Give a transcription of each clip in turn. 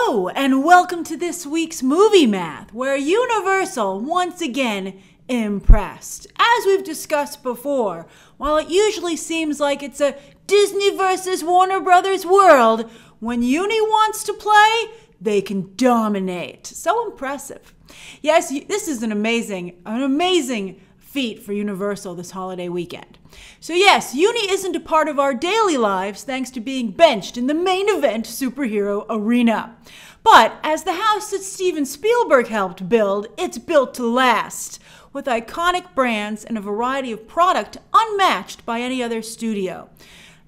Hello, and welcome to this week's Movie Math, where Universal once again impressed. As we've discussed before, while it usually seems like it's a Disney versus Warner Brothers world, when Uni wants to play, they can dominate. So impressive. Yes, this is an amazing feat for Universal this holiday weekend. So yes, Uni isn't a part of our daily lives thanks to being benched in the main event superhero arena. But as the house that Steven Spielberg helped build, it's built to last, with iconic brands and a variety of product unmatched by any other studio.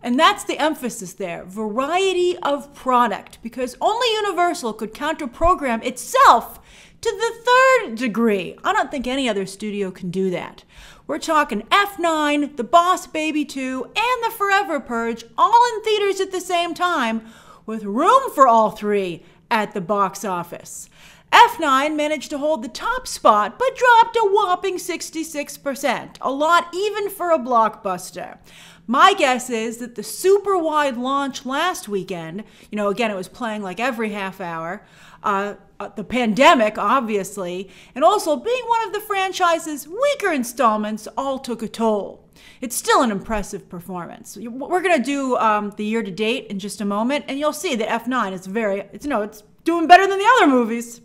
And that's the emphasis there, variety of product, because only Universal could counter-program itself to the third degree. I don't think any other studio can do that. We're talking F9, The Boss Baby 2, and The Forever Purge, all in theaters at the same time, with room for all three at the box office. F9 managed to hold the top spot, but dropped a whopping 66%, a lot even for a blockbuster. My guess is that the super wide launch last weekend, again, it was playing like every half hour, the pandemic, obviously, and also being one of the franchise's weaker installments all took a toll. It's still an impressive performance. We're going to do the year-to-date in just a moment, and you'll see that F9 is it's doing better than the other movies.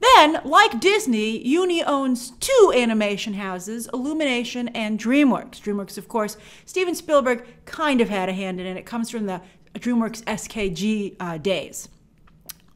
Then, like Disney, Uni owns two animation houses, Illumination and DreamWorks. DreamWorks, of course, Steven Spielberg kind of had a hand in it. It comes from the DreamWorks SKG days.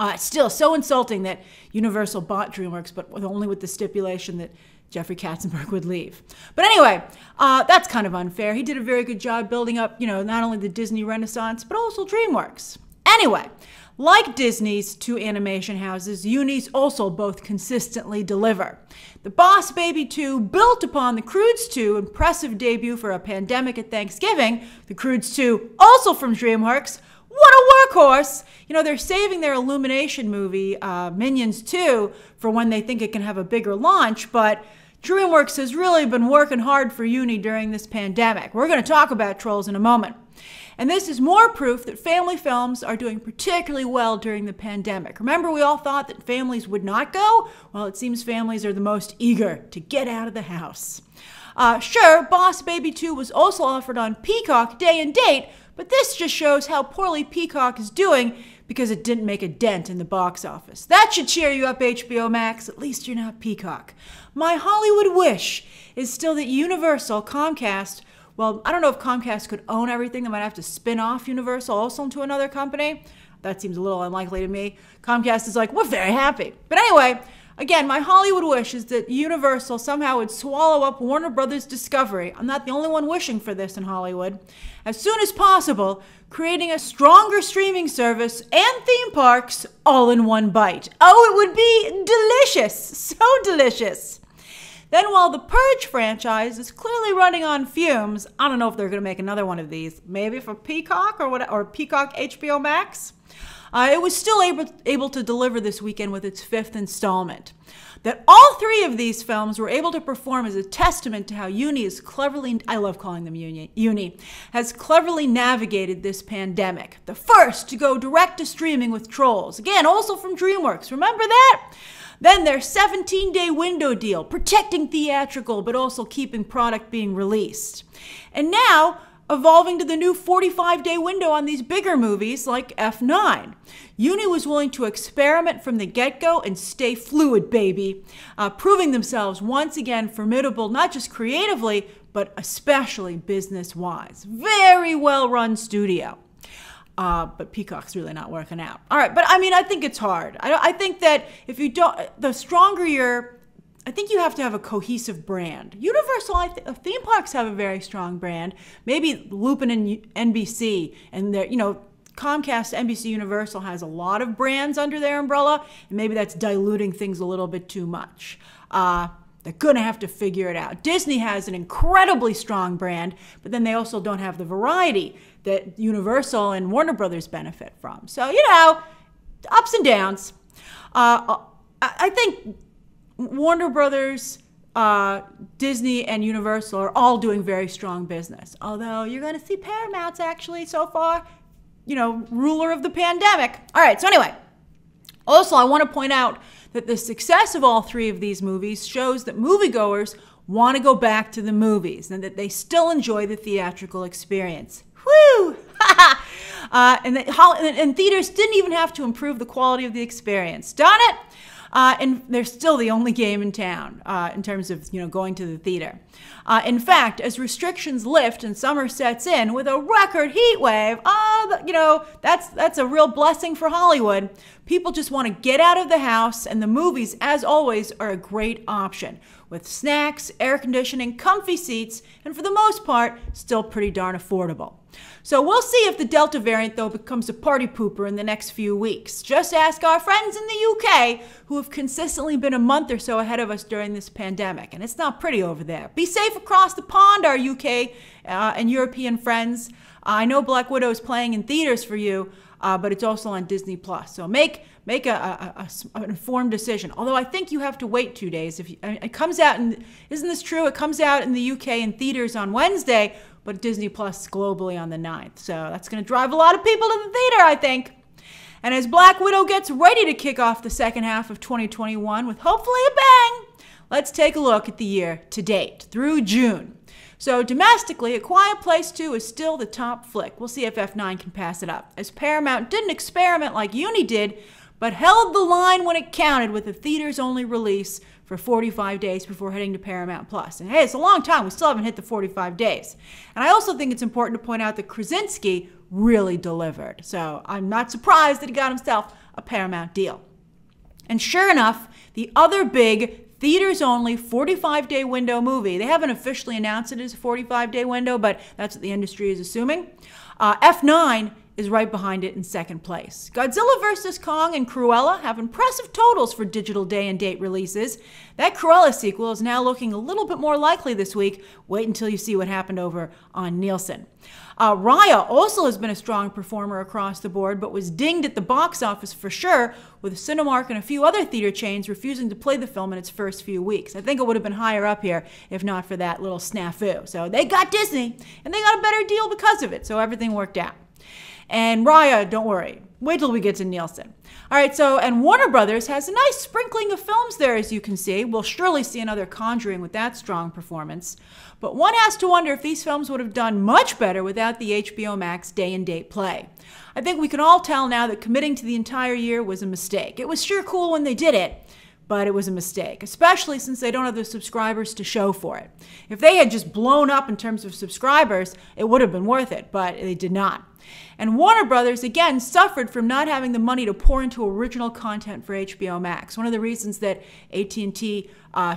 It's still so insulting that Universal bought DreamWorks, but only with the stipulation that Jeffrey Katzenberg would leave. But anyway, that's kind of unfair. He did a very good job building up, not only the Disney Renaissance, but also DreamWorks. Anyway, like Disney's two animation houses, Uni's also both consistently deliver. The Boss Baby 2 built upon The Croods 2 impressive debut for a pandemic at Thanksgiving. The Croods 2, also from DreamWorks. What a workhorse! They're saving their Illumination movie, Minions 2, for when they think it can have a bigger launch, but DreamWorks has really been working hard for Uni during this pandemic. We're going to talk about Trolls in a moment. And this is more proof that family films are doing particularly well during the pandemic. Remember, we all thought that families would not go? Well, it seems families are the most eager to get out of the house. Sure, Boss Baby 2 was also offered on Peacock day and date, but this just shows how poorly Peacock is doing because it didn't make a dent in the box office. That should cheer you up, HBO Max. At least you're not Peacock. My Hollywood wish is still that Universal, Comcast, well, I don't know if Comcast could own everything. They might have to spin off Universal also into another company. That seems a little unlikely to me. Comcast is like, we're very happy. But anyway, again, my Hollywood wish is that Universal somehow would swallow up Warner Brothers Discovery. I'm not the only one wishing for this in Hollywood. As soon as possible, creating a stronger streaming service and theme parks all in one bite. Oh, it would be delicious. So delicious. Then while the Purge franchise is clearly running on fumes, I don't know if they're going to make another one of these. Maybe for Peacock or Peacock HBO Max. It was still able to deliver this weekend with its fifth installment. That all three of these films were able to perform is a testament to how Uni is cleverly, I love calling them Uni, has cleverly navigated this pandemic. The first to go direct to streaming with Trolls. Again, also from DreamWorks. Remember that? Then their 17-day window deal, protecting theatrical but also keeping product being released. And now, evolving to the new 45-day window on these bigger movies like F9. Uni was willing to experiment from the get-go and stay fluid, baby, proving themselves once again formidable, not just creatively, but especially business-wise. Very well-run studio. But Peacock's really not working out. All right, but I think it's hard. I think that if you don't, the stronger I think you have to have a cohesive brand. Universal, theme parks have a very strong brand. Maybe Lupin and NBC, and their, Comcast, NBC, Universal has a lot of brands under their umbrella, and maybe that's diluting things a little bit too much. They're going to have to figure it out. Disney has an incredibly strong brand, but then they also don't have the variety that Universal and Warner Brothers benefit from. So, ups and downs. I think Warner Brothers, Disney, and Universal are all doing very strong business. Although you're going to see Paramount's actually so far, ruler of the pandemic. All right, so anyway, Also, I want to point out that the success of all three of these movies shows that moviegoers want to go back to the movies and that they still enjoy the theatrical experience. Woo! And theaters didn't even have to improve the quality of the experience. Darn it! And they're still the only game in town in terms of going to the theater. In fact, as restrictions lift and summer sets in with a record heat wave, that's a real blessing for Hollywood. People just want to get out of the house, and the movies, as always, are a great option with snacks, air conditioning, comfy seats, and for the most part, still pretty darn affordable. So we'll see if the Delta variant, though, becomes a party pooper in the next few weeks. Just ask our friends in the UK, who have consistently been a month or so ahead of us during this pandemic. And it's not pretty over there. Be safe across the pond, our UK and European friends. I know Black Widow is playing in theaters for you, but it's also on Disney+. So make an informed decision. Although I think you have to wait 2 days. It comes out, isn't this true? It comes out in the UK in theaters on Wednesday, but Disney Plus globally on the 9th. So that's going to drive a lot of people to the theater, I think. And as Black Widow gets ready to kick off the second half of 2021 with hopefully a bang, let's take a look at the year to date through June. So domestically, A Quiet Place 2 is still the top flick. We'll see if F9 can pass it up, as Paramount didn't experiment like Uni did, but held the line when it counted with a theaters-only release for 45 days before heading to Paramount Plus. And hey, it's a long time. We still haven't hit the 45 days. And I also think it's important to point out that Krasinski really delivered. So I'm not surprised that he got himself a Paramount deal. And sure enough, the other big theaters-only 45-day window movie, they haven't officially announced it as a 45-day window, but that's what the industry is assuming. F9 is right behind it in second place. Godzilla vs. Kong and Cruella have impressive totals for digital day-and-date releases. That Cruella sequel is now looking a little bit more likely this week. Wait until you see what happened over on Nielsen. Raya also has been a strong performer across the board, but was dinged at the box office for sure, with Cinemark and a few other theater chains refusing to play the film in its first few weeks. I think it would have been higher up here if not for that little snafu. So they got Disney, and they got a better deal because of it, so everything worked out. And Raya, don't worry. Wait till we get to Nielsen. All right, and Warner Brothers has a nice sprinkling of films there, as you can see. We'll surely see another Conjuring with that strong performance. But one has to wonder if these films would have done much better without the HBO Max day-and-date play. I think we can all tell now that committing to the entire year was a mistake. It was sure cool when they did it, but it was a mistake, especially since they don't have the subscribers to show for it. If they had just blown up in terms of subscribers, it would have been worth it, but they did not. And Warner Brothers, again, suffered from not having the money to pour into original content for HBO Max. One of the reasons that AT&T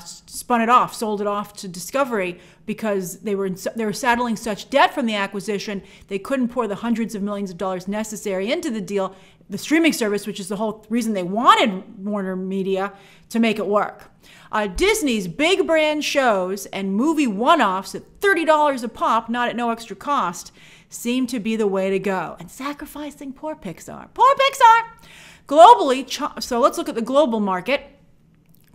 spun it off, sold it off to Discovery, because they were saddling such debt from the acquisition, they couldn't pour the hundreds of millions of dollars necessary into the deal, the streaming service, which is the whole reason they wanted Warner Media to make it work. Disney's big brand shows and movie one-offs at $30 a pop, not at no extra cost, seem to be the way to go. And sacrificing poor Pixar. Poor Pixar! Globally, so let's look at the global market.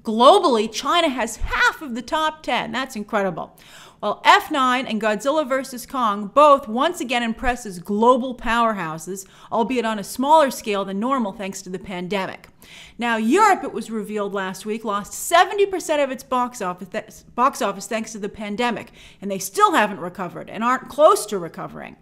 Globally, China has half of the top 10. That's incredible. While F9 and Godzilla vs. Kong both once again impress as global powerhouses, albeit on a smaller scale than normal thanks to the pandemic. Now, Europe, it was revealed last week, lost 70% of its box office thanks to the pandemic, and they still haven't recovered and aren't close to recovering.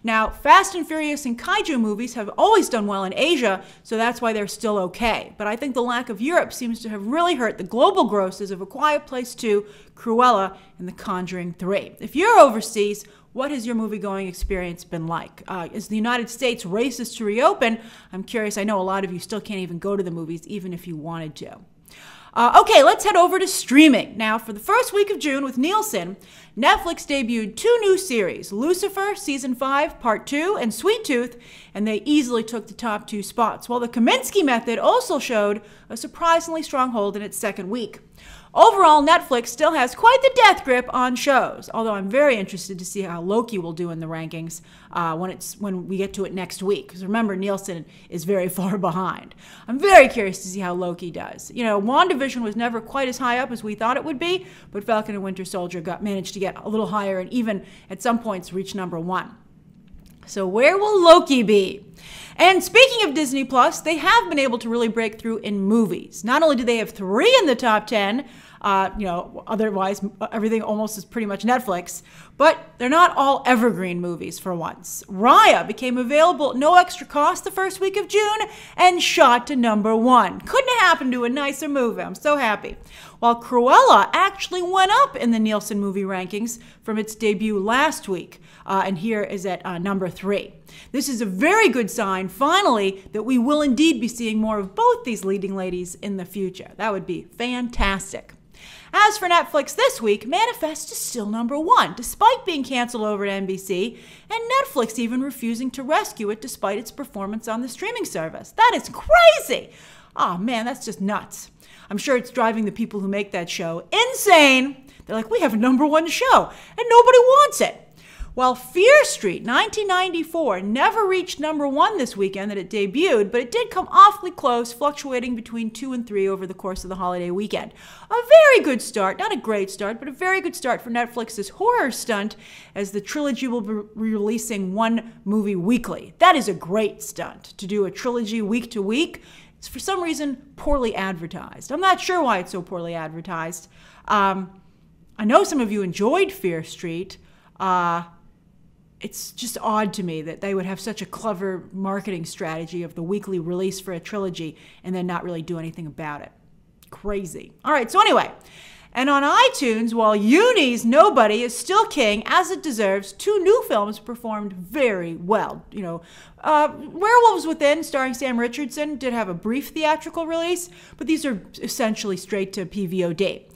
Now, Fast and Furious and Kaiju movies have always done well in Asia, so that's why they're still okay. But I think the lack of Europe seems to have really hurt the global grosses of A Quiet Place 2, Cruella, and The Conjuring 3. If you're overseas, what has your movie-going experience been like? Is the United States racist to reopen? I'm curious. I know a lot of you still can't even go to the movies, even if you wanted to. Okay, let's head over to streaming. Now, for the first week of June with Nielsen, Netflix debuted 2 new series, Lucifer Season 5 Part 2 and Sweet Tooth, and they easily took the top 2 spots, while the Kaminsky Method also showed a surprisingly strong hold in its second week. Overall, Netflix still has quite the death grip on shows, although I'm very interested to see how Loki will do in the rankings when we get to it next week. Because remember, Nielsen is very far behind. I'm very curious to see how Loki does. You know, WandaVision was never quite as high up as we thought it would be, but Falcon and Winter Soldier managed to get a little higher and even at some points reach #1. So where will Loki be? And speaking of Disney Plus, they have been able to really break through in movies. Not only do they have 3 in the top 10, otherwise everything almost is pretty much Netflix, but they're not all evergreen movies for once. Raya became available at no extra cost the first week of June and shot to #1. Couldn't have happened to a nicer movie. I'm so happy. While Cruella actually went up in the Nielsen movie rankings from its debut last week, and here is at #3. This is a very good sign, finally, that we will indeed be seeing more of both these leading ladies in the future. That would be fantastic. As for Netflix this week, Manifest is still #1, despite being canceled over at NBC, and Netflix even refusing to rescue it despite its performance on the streaming service. That is crazy! Oh man, that's just nuts. I'm sure it's driving the people who make that show insane. They're like, we have a #1 show, and nobody wants it. While Fear Street 1994 never reached #1 this weekend that it debuted, but it did come awfully close, fluctuating between 2 and 3 over the course of the holiday weekend. A very good start, not a great start, but a very good start for Netflix's horror stunt, as the trilogy will be releasing 1 movie weekly. That is a great stunt, to do a trilogy week to week. It's for some reason poorly advertised. I'm not sure why it's so poorly advertised. I know some of you enjoyed Fear Street. It's just odd to me that they would have such a clever marketing strategy of the weekly release for a trilogy and then not really do anything about it. Crazy. All right, so anyway, and on iTunes, while Uni's Nobody is still king, as it deserves, 2 new films performed very well. Werewolves Within, starring Sam Richardson, did have a brief theatrical release, but these are essentially straight to PVOD.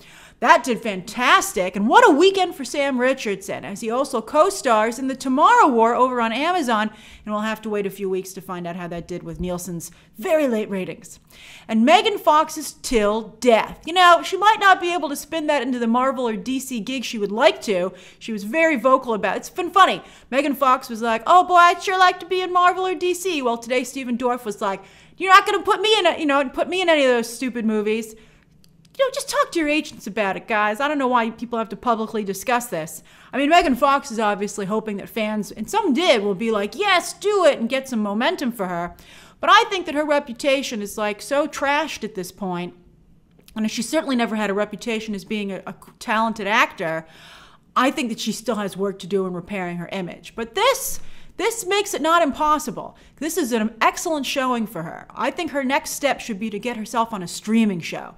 That did fantastic, and what a weekend for Sam Richardson, as he also co-stars in The Tomorrow War over on Amazon, and we'll have to wait a few weeks to find out how that did with Nielsen's very late ratings. And Megan Fox's Till Death. She might not be able to spin that into the Marvel or DC gig she would like to. She was very vocal about it. It's been funny. Megan Fox was like, oh boy, I'd sure like to be in Marvel or DC. Well, today Stephen Dorff was like, you're not going to put me in any of those stupid movies. Just talk to your agents about it, guys. I don't know why people have to publicly discuss this. I mean, Megan Fox is obviously hoping that fans, and some did, will be like, yes, do it, and get some momentum for her. But I think that her reputation is so trashed at this point, and she certainly never had a reputation as being a talented actor. I think that she still has work to do in repairing her image. But this makes it not impossible. This is an excellent showing for her. I think her next step should be to get herself on a streaming show.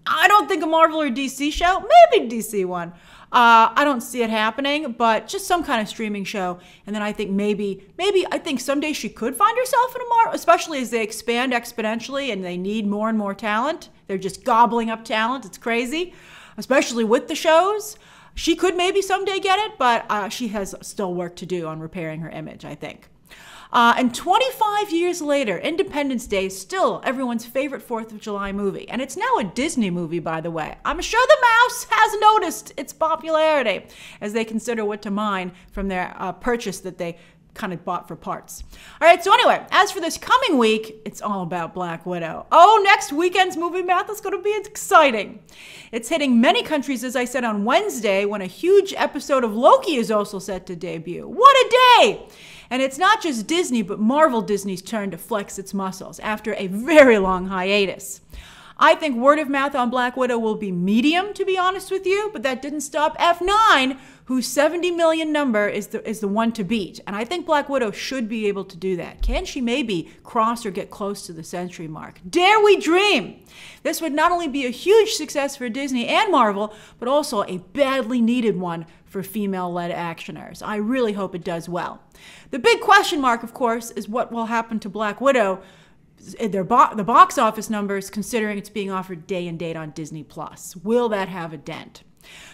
I don't think a Marvel or DC show, maybe DC one. I don't see it happening, but just some kind of streaming show. And then I think maybe I think someday she could find herself in a Marvel, especially as they expand exponentially and they need more and more talent. They're just gobbling up talent. It's crazy, especially with the shows. She could maybe someday get it, but she has still work to do on repairing her image, I think. And 25 years later, Independence Day is still everyone's favorite 4th of July movie. And it's now a Disney movie, by the way. I'm sure the mouse has noticed its popularity as they consider what to mine from their purchase that they kind of bought for parts. All right, so anyway, as for this coming week, it's all about Black Widow. Oh, next weekend's movie math is going to be exciting. It's hitting many countries, as I said, on Wednesday, when a huge episode of Loki is also set to debut. What a day! And it's not just Disney, but Marvel Disney's turn to flex its muscles after a very long hiatus. I think word of mouth on Black Widow will be medium, to be honest with you, but that didn't stop F9, whose 70 million number is the one to beat. And I think Black Widow should be able to do that. Can she maybe cross or get close to the century mark? Dare we dream? This would not only be a huge success for Disney and Marvel, but also a badly needed one for female-led actioners. I really hope it does well. The big question mark, of course, is what will happen to Black Widow, the box office numbers, considering it's being offered day and date on Disney+. Will that have a dent?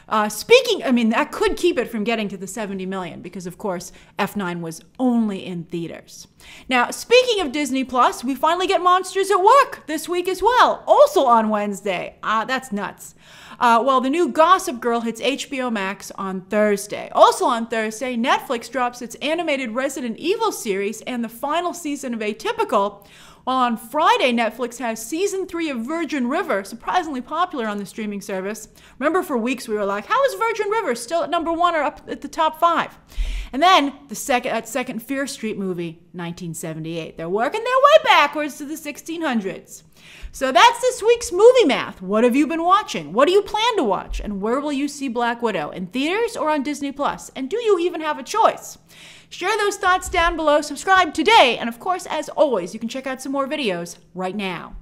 That could keep it from getting to the 70 million because, of course, F9 was only in theaters. Now, speaking of Disney+, we finally get Monsters at Work this week as well, also on Wednesday. That's nuts. Well, the new Gossip Girl hits HBO Max on Thursday. Also on Thursday, Netflix drops its animated Resident Evil series and the final season of Atypical. While on Friday, Netflix has Season 3 of Virgin River, surprisingly popular on the streaming service. Remember, for weeks we were like, how is Virgin River still at #1 or up at the top 5? And then the second Fear Street movie, 1978. They're working their way backwards to the 1600s. So that's this week's movie math. What have you been watching? What do you plan to watch? And where will you see Black Widow? In theaters or on Disney+? And do you even have a choice? Share those thoughts down below, subscribe today, and of course, as always, you can check out some more videos right now.